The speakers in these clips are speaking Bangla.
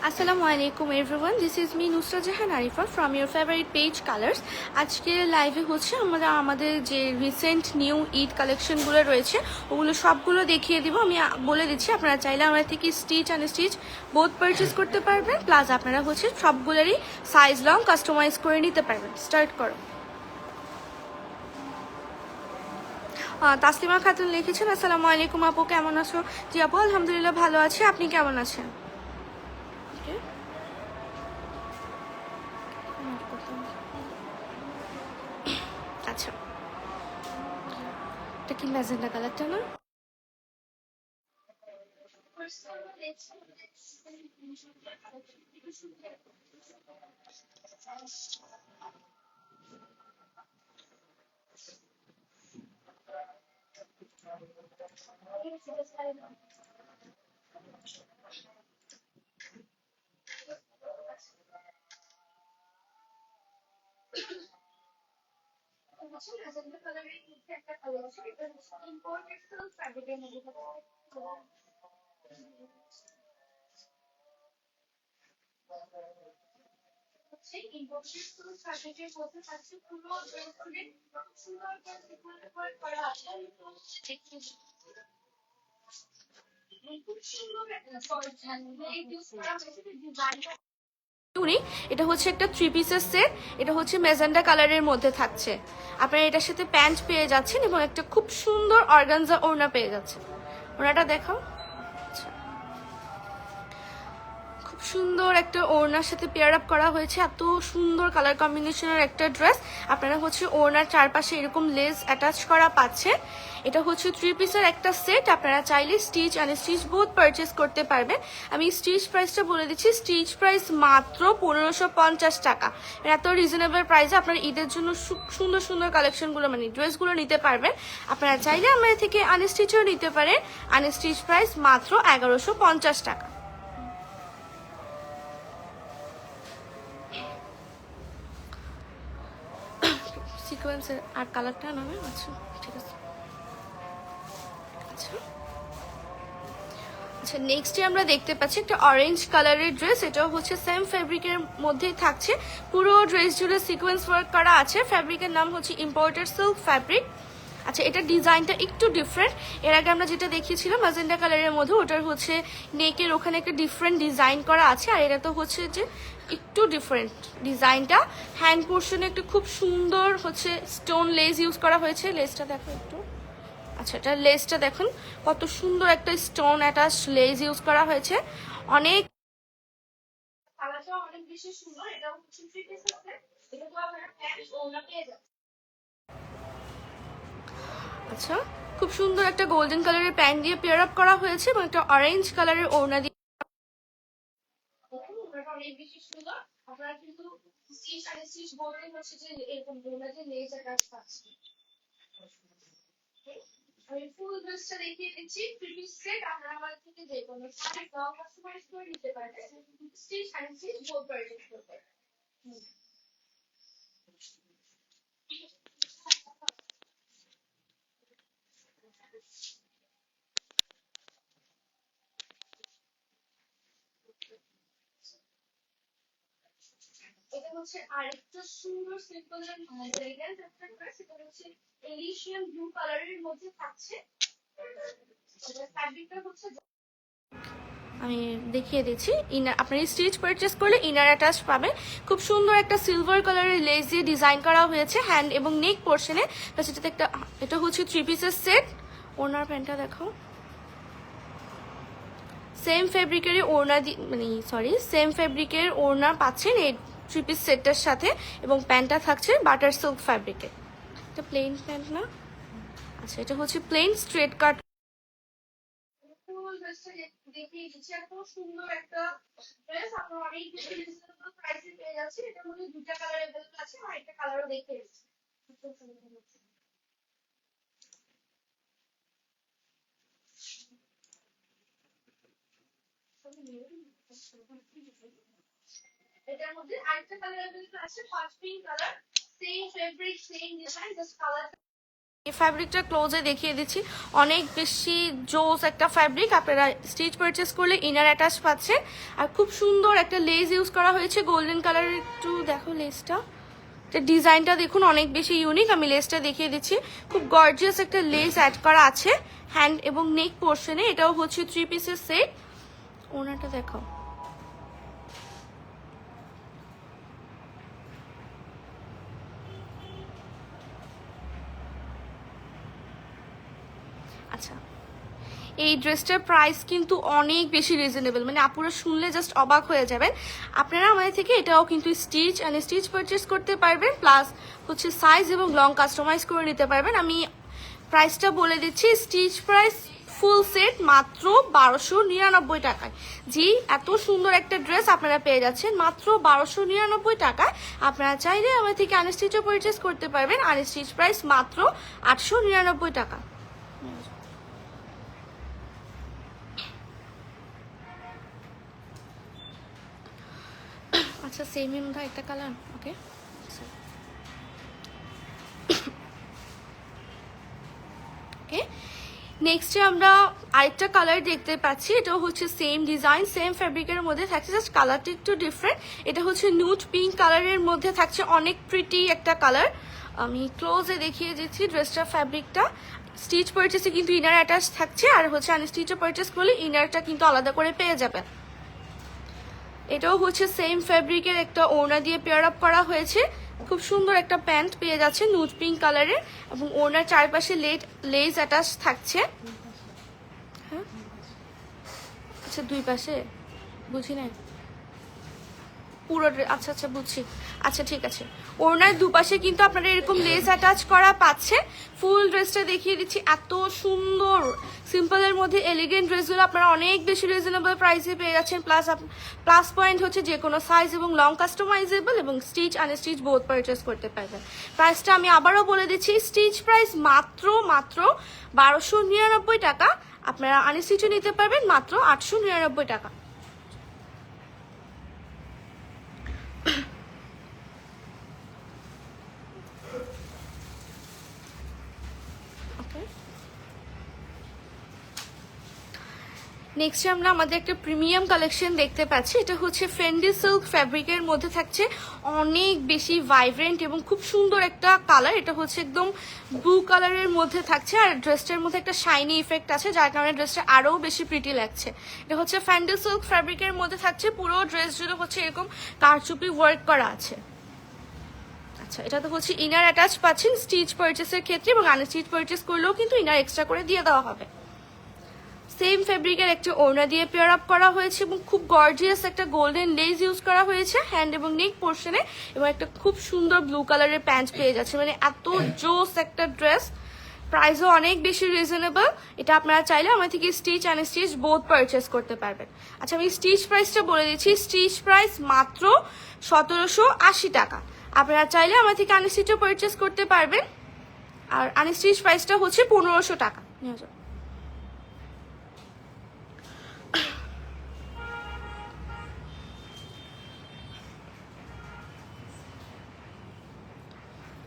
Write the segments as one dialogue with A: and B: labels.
A: আসসালামু আলাইকুম everyone, this is me Nusrat Jahan Arifa from your favourite page colours. আজকে লাইভে হচ্ছে আমরা আমাদের যে রিসেন্ট নিউ ঈদ কালেকশনগুলো রয়েছে ওগুলো সবগুলো দেখিয়ে দিব। আমি বলে দিচ্ছি, আপনারা চাইলে আমার থেকে স্টিচ আনস্টিচ বোথ পারচেস করতে পারবেন, প্লাস আপনারা হচ্ছে সবগুলোরই সাইজ লং কাস্টমাইজ করে নিতে পারবেন। স্টার্ট করো। তাসলিমা খাতুন লিখেছেন, আসসালামু আলাইকুম আপু, কেমন আছো? জি আপু, আলহামদুলিল্লাহ ভালো আছি, আপনি কেমন আছেন? আচ্ছা, এটা কি ম্যাজেন্ডা কালারটা না? এটা হচ্ছে একটা 3 পিসের সেট। এটা হচ্ছে ম্যাজেন্ডা কালারের মধ্যে থাকছে। আপনারা এটার সাথে প্যান্ট পেয়ে যাচ্ছেন এবং একটা খুব সুন্দর অর্গানজা ওড়না পেয়ে যাচ্ছেন। ওড়নাটা দেখাও। খুব সুন্দর একটা ওড়নার সাথে পেয়ার আপ করা হয়েছে, এত সুন্দর কালার কম্বিনেশনের একটা ড্রেস। আপনারা হচ্ছে ওড়নার চারপাশে এরকম লেস অ্যাটাচ করা পাচ্ছে। এটা হচ্ছে 3 পিসের একটা সেট। আপনারা চাইলে স্টিচ আনস্টিচ বোথ পারচেস করতে পারবেন। আমি স্টিচ প্রাইসটা বলে দিচ্ছি, স্টিচ প্রাইস মাত্র 1550 টাকা। এত রিজনেবল প্রাইসে আপনারা ঈদের জন্য সুন্দর সুন্দর কালেকশনগুলো মানে ড্রেসগুলো নিতে পারবেন। আপনারা চাইলে আমাদের থেকে আনস্টিচও নিতে পারেন। আনস্টিচ প্রাইস মাত্র 1150 টাকা। সিকোয়েন্সের আর কালারটা নামে। আচ্ছা ঠিক আছে। আচ্ছা আচ্ছা, নেক্সটে আমরা দেখতে পাচ্ছি একটা অরেঞ্জ কালারের ড্রেস। এটাও হচ্ছে সেম ফ্যাব্রিকের মধ্যেই থাকছে। পুরো ড্রেস জুড়ে সিকোয়েন্স ওয়ার্ক করা আছে। ফ্যাব্রিকের নাম হচ্ছে ইম্পোর্টেড সিল্ক ফ্যাব্রিক। আচ্ছা, এটা ডিজাইনটা একটু ডিফারেন্ট। এর আগে আমরা যেটা দেখিয়েছিলাম ম্যাজেন্ডা কালারের মধ্যে, ওটার হচ্ছে নেকের ওখানে একটা ডিফারেন্ট ডিজাইন করা আছে, আর এটা তো হচ্ছে যে একটু ডিফারেন্ট ডিজাইনটা। হ্যান্ড পোর্শনে একটু খুব সুন্দর হচ্ছে স্টোন লেস ইউজ করা হয়েছে। লেসটা দেখো একটু। আচ্ছা, এটা লেসটা দেখুন কত সুন্দর একটা স্টোন অ্যাটাচ লেস ইউজ করা হয়েছে। অনেক অনেক বেশি সুন্দর। এটা হচ্ছে আচ্ছা, খুব সুন্দর একটা গোল্ডেন কালারের প্যান্ট দিয়ে পেয়ার আপ করা হয়েছে এবং একটা অরেঞ্জ কালারের ওড়না দিয়ে অনেক বেশি সুন্দর। আপনারা কিন্তু স্টিচ আর স্টিচ বলতে হচ্ছে যে এরকম ওড়না দিয়ে লেস অ্যাটাচ পাচ্ছেন। আমি ফুল ড্রেসটা দেখিয়ে দিচ্ছি। 3 পিস সেট আপনারা আমার থেকে যে কোনো সাইজ নাও কাস্টমাইজ করে নিতে পারবেন। স্টিচ আর স্টিচ বোথ পারচেজ করতে পারবেন। এটা হচ্ছে আরেকটা সুন্দর সিম্পল এলিগেন্ট একটা ড্রেস। এটা হচ্ছে এলিশিয়ান ব্লু কালারের মধ্যে থাকছে। এটা ফ্যাব্রিকটা হচ্ছে আমি দেখিয়ে দিচ্ছি। ইনার আপনারা স্টিচ পারচেস করলে ইনার অ্যাটাচ পাবেন। খুব সুন্দর একটা সিলভার কালারের লেস দিয়ে ডিজাইন করা হয়েছে হ্যান্ড এবং নেক পোর্শনে। সেটাতে একটা এটা হচ্ছে 3 পিসের সেট। ওনার প্যান্টটা দেখো। সেম ফেব্রিকেরই ওড়না সেম ফেব্রিকের ওড়না পাচ্ছেন এই 3 পিস সেটটার সাথে, এবং প্যান্টটা থাকছে বাটার সিল্ক ফ্যাব্রিকের। এটা প্লেন প্যান্ট না। আচ্ছা, এটা হচ্ছে প্লেন স্ট্রেট কাট। দেখিয়ে দিচ্ছি, এত সুন্দর একটা ড্রেস। আপনারা অনেক বেশি রিজনেবল প্রাইসে পেয়ে যাচ্ছেন। এটার মধ্যে দুটো কালার अवेलेबल আছে, আর একটা কালারও দেখিয়ে দিচ্ছি। এটার মধ্যে আরেকটা কালার अवेलेबल আছে, পাঁচ pink colour. Same fabric same design, just colour এই ফ্যাব্রিকটা ক্লোজে দেখিয়ে দিচ্ছি, অনেক বেশি জোস একটা ফ্যাব্রিক। আপনারা স্টিচ পারচেস করলে ইনার অ্যাটাচ পাচ্ছেন, আর খুব সুন্দর একটা লেস ইউজ করা হয়েছে গোল্ডেন কালারের। একটু দেখো লেসটা, ডিজাইনটা দেখুন অনেক বেশি ইউনিক। আমি লেসটা দেখিয়ে দিচ্ছি, খুব গর্জিয়াস একটা লেস অ্যাড করা আছে হ্যান্ড এবং নেক পোর্শনে। এটাও হচ্ছে 3 পিসের সেট। ওনাটা দেখাও, আচ্ছা এই ড্রেসটার প্রাইস কিন্তু অনেক বেশি রিজনেবল, মানে আপুরা শুনলে জাস্ট অবাক হয়ে যাবেন। আপনারা আমাদের থেকে এটাও কিন্তু স্টিচ অ্যান্ড স্টিচ পারচেস করতে পারবেন, প্লাস হচ্ছে সাইজ এবং লং কাস্টমাইজ করে নিতে পারবেন। আমি প্রাইসটা বলে দিচ্ছি, স্টিচ প্রাইস ফুল সেট মাত্র 1299 টাকায়। জি, এত সুন্দর একটা ড্রেস আপনারা পেয়ে যাচ্ছেন মাত্র 1299 টাকায়। আপনারা চাইলে আমাদের থেকে আনস্টিচও পারচেস করতে পারবেন। আনস্টিচ প্রাইস মাত্র 899 টাকা। আচ্ছা সেমই মধ্যে একটা কালার, ওকে। ওকে, নেক্সটে আমরা আরেকটা কালার দেখতে পাচ্ছি। এটা হচ্ছে সেম ডিজাইন সেম ফ্যাব্রিকের মধ্যে থাকছে, জাস্ট কালারটা একটু ডিফারেন্ট। এটা হচ্ছে নুড পিঙ্ক কালারের মধ্যে থাকছে, অনেক প্রিটি একটা কালার। আমি ক্লোজে দেখিয়ে দিচ্ছি ড্রেসটা, ফ্যাব্রিকটা। স্টিচ পারচেসে কিন্তু ইনার অ্যাটাচ থাকছে, আর হচ্ছে আনস্টিচও পারচেস করলে ইনারটা কিন্তু আলাদা করে পেয়ে যাবেন। এটাও হচ্ছে সেম ফ্যাব্রিকের একটা ওড়না দিয়ে পেয়ার আপ করা হয়েছে। খুব সুন্দর একটা প্যান্ট পেয়ে যাচ্ছে নুড পিঙ্ক কালারের, এবং ওড়নার চারপাশে লেস অ্যাটাচ থাকছে। হ্যাঁ আচ্ছা, দুই পাশে বুঝি না পুরো, আচ্ছা আচ্ছা বুঝছি, আচ্ছা ঠিক আছে। ওড়নার দুপাশে কিন্তু আপনারা এরকম লেস অ্যাটাচ করা পাচ্ছে। ফুল ড্রেসটা দেখিয়ে দিচ্ছি, এত সুন্দর সিম্পলের মধ্যে এলিগেন্ট ড্রেসগুলো আপনারা অনেক বেশি রিজনেবল প্রাইসে পেয়ে যাচ্ছেন। প্লাস পয়েন্ট হচ্ছে যে কোনো সাইজ এবং লং কাস্টমাইজেবল, এবং স্টিচ আনস্টিচ বোথ পারচেস করতে পারবেন। প্রাইসটা আমি আবারও বলে দিচ্ছি, স্টিচ প্রাইস মাত্র 1299 টাকা। আপনারা আনস্টিচও নিতে পারবেন মাত্র 899 টাকা। নেক্সট আমরা আমাদের একটা প্রিমিয়াম কালেকশন দেখতে পাচ্ছি। এটা হচ্ছে ফেন্ডি সিল্ক ফ্যাব্রিকের মধ্যে থাকছে, অনেক বেশি ভাইব্রেন্ট এবং খুব সুন্দর একটা কালার। এটা হচ্ছে একদম ব্লু কালারের মধ্যে থাকছে, আর ড্রেসটার মধ্যে একটা শাইনি ইফেক্ট আছে, যার কারণে ড্রেসটা আরও বেশি প্রিটি লাগছে। এটা হচ্ছে ফেন্ডি সিল্ক ফ্যাব্রিকের মধ্যে থাকছে, পুরো ড্রেস জুড়ে হচ্ছে এরকম কারচুপি ওয়ার্ক করা আছে। আচ্ছা, এটা তো হচ্ছে ইনার অ্যাটাচ পাচ্ছেন স্টিচ পারচেসের ক্ষেত্রে, এবং আনস্টিচ পারচেস করলেও কিন্তু ইনার এক্সট্রা করে দিয়ে দেওয়া হবে। সেম ফেব্রিকের একটা ওড়না দিয়ে পেয়ার আপ করা হয়েছে, এবং খুব গর্জিয়াস একটা গোল্ডেন লেস ইউজ করা হয়েছে হ্যান্ড এবং নেক পোর্শনে, এবং একটা খুব সুন্দর ব্লু কালারের প্যান্ট পেয়ে যাচ্ছে। মানে এত জোস একটা ড্রেস, প্রাইসও অনেক বেশি রিজনেবল। এটা আপনারা চাইলে আমার থেকে stitch and stitch both purchase করতে পারবেন। আচ্ছা, আমি স্টিচ প্রাইসটা বলে দিচ্ছি, স্টিচ প্রাইস মাত্র 1780 টাকা। আপনারা চাইলে আমার থেকে আনস্টিচও পারচেস করতে পারবেন, আর আনস্টিচ প্রাইসটা হচ্ছে 1500 টাকা। নিয়ে যাও।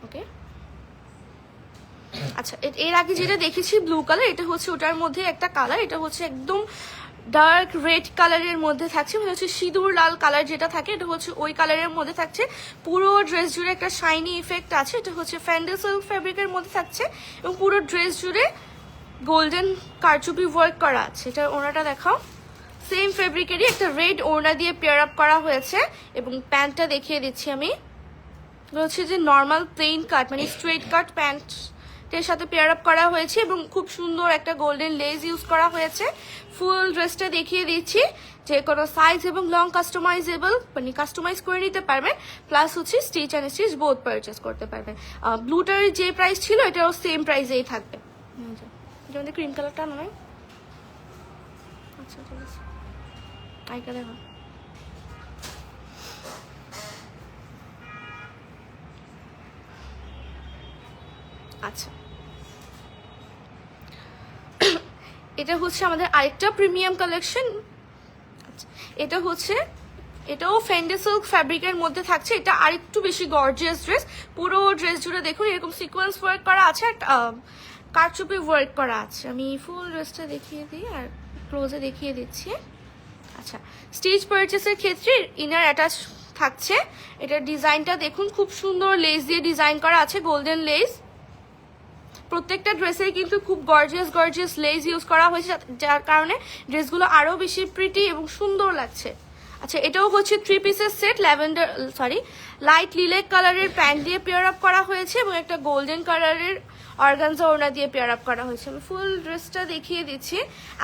A: ওকে, আচ্ছা এর আগে যেটা দেখেছি ব্লু কালার, এটা হচ্ছে ওটার মধ্যে একটা কালার। এটা হচ্ছে একদম ডার্ক রেড কালারের মধ্যে থাকছে, মানে হচ্ছে সিঁদুর লাল কালার যেটা থাকে, এটা হচ্ছে ওই কালারের মধ্যে থাকছে। পুরো ড্রেস জুড়ে একটা শাইনি ইফেক্ট আছে। এটা হচ্ছে ফ্যান্ডি সিল্ক ফ্যাব্রিকের মধ্যে থাকছে, এবং পুরো ড্রেস জুড়ে গোল্ডেন কারচুপি ওয়ার্ক করা আছে। এটা ওড়নাটা দেখাও, সেম ফেব্রিকেরই একটা রেড ওড়না দিয়ে পেয়ার আপ করা হয়েছে, এবং প্যান্টটা দেখিয়ে দিচ্ছি আমি। হচ্ছে যে নর্মাল প্লেন কাট, মানে স্ট্রেট কাট প্যান্টের সাথে পেয়ার আপ করা হয়েছে, এবং খুব সুন্দর একটা গোল্ডেন লেস ইউজ করা হয়েছে। ফুল ড্রেসটা দেখিয়ে দিচ্ছি, যে কোনো সাইজ এবং লং কাস্টমাইজেবল, মানে কাস্টমাইজ করে নিতে পারবেন, প্লাস হচ্ছে stitch and stitch both purchase করতে পারবেন। ব্লুটার যে প্রাইস ছিল এটাও সেম প্রাইসেই থাকবে। যেমন ক্রিম কালারটা নয়, আচ্ছা ঠিক আছে, আইকা দেখো। আচ্ছা, এটা হচ্ছে আমাদের আরেকটা প্রিমিয়াম কালেকশন। আচ্ছা, এটা হচ্ছে এটাও ফেন্ডে সিল্ক ফ্যাব্রিকের মধ্যে থাকছে। এটা আরেকটু বেশি গর্জিয়াস ড্রেস। পুরো ড্রেস জুড়ে দেখুন এরকম সিকোয়েন্স ওয়ার্ক করা আছে, কারচুপি ওয়ার্ক করা আছে। আমি ফুল ড্রেসটা দেখিয়ে দিই আর ক্লোজে দেখিয়ে দিচ্ছি। আচ্ছা, স্টিচ পারচেসের ক্ষেত্রে ইনার অ্যাটাচ থাকছে। এটার ডিজাইনটা দেখুন, খুব সুন্দর লেস দিয়ে ডিজাইন করা আছে, গোল্ডেন লেস। প্রত্যেকটা ড্রেসেই কিন্তু খুব গর্জিয়াস লেস ইউজ করা হয়েছে, যার কারণে ড্রেসগুলো আরও বেশি প্রিটি এবং সুন্দর লাগছে। আচ্ছা, এটাও হচ্ছে 3 পিসের সেট। লাইট লিলেক কালারের প্যান্ট দিয়ে পেয়ার আপ করা হয়েছে এবং একটা গোল্ডেন কালারের অর্গানজা ওড়না দিয়ে পেয়ার আপ করা হয়েছে। আমি ফুল ড্রেসটা দেখিয়ে দিচ্ছি।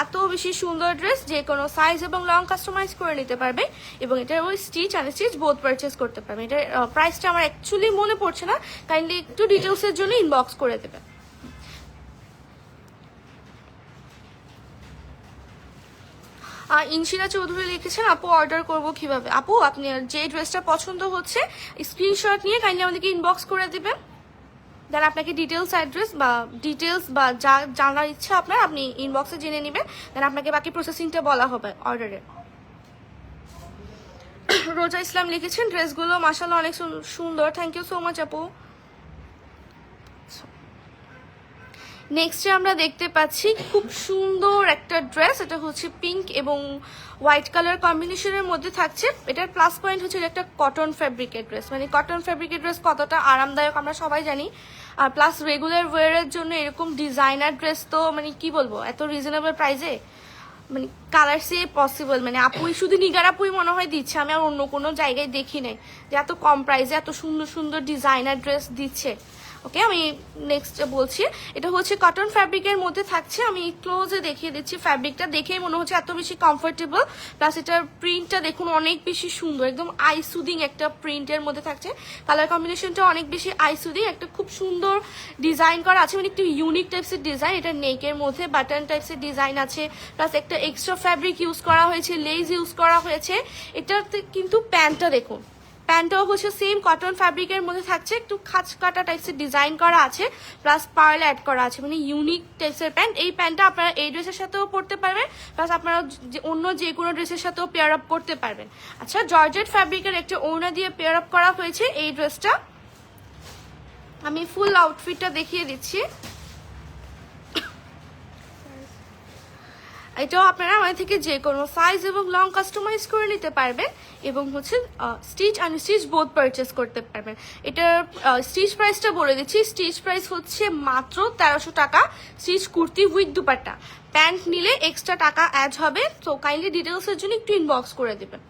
A: এত বেশি সুন্দর ড্রেস, যে কোনো সাইজ এবং লং কাস্টমাইজ করে নিতে পারবে এবং এটার ওই স্টিচ আনস্টিচ বোথ পারচেস করতে পারবে। এটার প্রাইসটা আমার অ্যাকচুয়ালি মনে পড়ছে না, কাইন্ডলি একটু ডিটেলসের জন্য ইনবক্স করে দেবে। ইনশিরা চৌধুরী লিখেছেন, আপু অর্ডার করব কিভাবে? আপু, আপনি যে ড্রেসটা পছন্দ হচ্ছে স্ক্রিনশট নিয়ে কাইন্ডলি আমাদেরকে ইনবক্স করে দিবেন। দেন আপনাকে ডিটেলস বা যা জানার ইচ্ছা আপনার, আপনি ইনবক্সে জেনে নেবেন। দেন আপনাকে বাকি প্রসেসিংটা বলা হবে অর্ডারের। রোজা ইসলাম লিখেছেন, ড্রেসগুলো মাশাআল্লাহ অনেক সুন্দর। থ্যাংক ইউ সো মাচ আপু। নেক্সটে আমরা দেখতে পাচ্ছি খুব সুন্দর একটা ড্রেস। এটা হচ্ছে পিঙ্ক এবং হোয়াইট কালার কম্বিনেশনের মধ্যে থাকছে। এটার প্লাস পয়েন্ট হচ্ছে একটা কটন ফ্যাব্রিকের ড্রেস। মানে কটন ফ্যাব্রিকের ড্রেস কতটা আরামদায়ক আমরা সবাই জানি। আর প্লাস রেগুলার ওয়ারের জন্য এরকম ডিজাইনার ড্রেস তো মানে কি বলবো, এত রিজনেবল প্রাইসে মানে কালার সে পসিবল। মানে আপুই শুধু নিগার আপুই মনে হয় দিচ্ছে, আমি আর অন্য কোনো জায়গায় দেখি নাই যে এত কম প্রাইসে এত সুন্দর সুন্দর ডিজাইনার ড্রেস দিচ্ছে। ওকে, আমি নেক্সট বলছি। এটা হচ্ছে কটন ফ্যাব্রিকের মধ্যে থাকছে। আমি ক্লোজে দেখিয়ে দিচ্ছি। ফ্যাব্রিকটা দেখেই মনে হচ্ছে এত বেশি কমফোর্টেবল। প্লাস এটার প্রিন্টটা দেখুন অনেক বেশি সুন্দর, একদম আই সুদিং একটা প্রিন্টের মধ্যে থাকছে। কালার কম্বিনেশনটা অনেক বেশি আই সুদিং, একটা খুব সুন্দর ডিজাইন করা আছে, মানে একটু ইউনিক টাইপসের ডিজাইন। এটা নেকের মধ্যে বাটন টাইপসের ডিজাইন আছে, প্লাস একটা এক্সট্রা ফ্যাব্রিক ইউজ করা হয়েছে, লেস ইউজ করা হয়েছে। এটাতে কিন্তু প্যান্টটা দেখুন, প্যান্টটাও হচ্ছে সেম কটন ফ্যাব্রিকের মধ্যে থাকছে, একটু খাঁচ কাটা টাইপসের ডিজাইন করা আছে, প্লাস পার্ল অ্যাড করা আছে, মানে ইউনিক টাইপসের প্যান্ট। এই প্যান্টটা আপনারা এই ড্রেসের সাথেও পরতে পারবেন, প্লাস আপনারা অন্য যে কোনো ড্রেসের সাথেও পেয়ার আপ করতে পারবেন। আচ্ছা, জর্জেট ফ্যাব্রিকের একটা ওড়না দিয়ে পেয়ার আপ করা হয়েছে এই ড্রেসটা। আমি ফুল আউটফিটটা দেখিয়ে দিচ্ছি। এটাও আপনারা আমাদের থেকে যে কোনো সাইজ এবং লং কাস্টমাইজ করে নিতে পারবেন এবং হচ্ছে স্টিচ আনস্টিচ বোথ পারচেস করতে পারবেন। এটার স্টিচ প্রাইসটা বলে দিচ্ছি। স্টিচ প্রাইস হচ্ছে মাত্র 1300 টাকা। Stitch kurti with dupatta. Pant নিলে এক্সট্রা টাকা অ্যাড হবে। তো কাইন্ডলি ডিটেলসের জন্য একটু ইনবক্স করে দেবেন।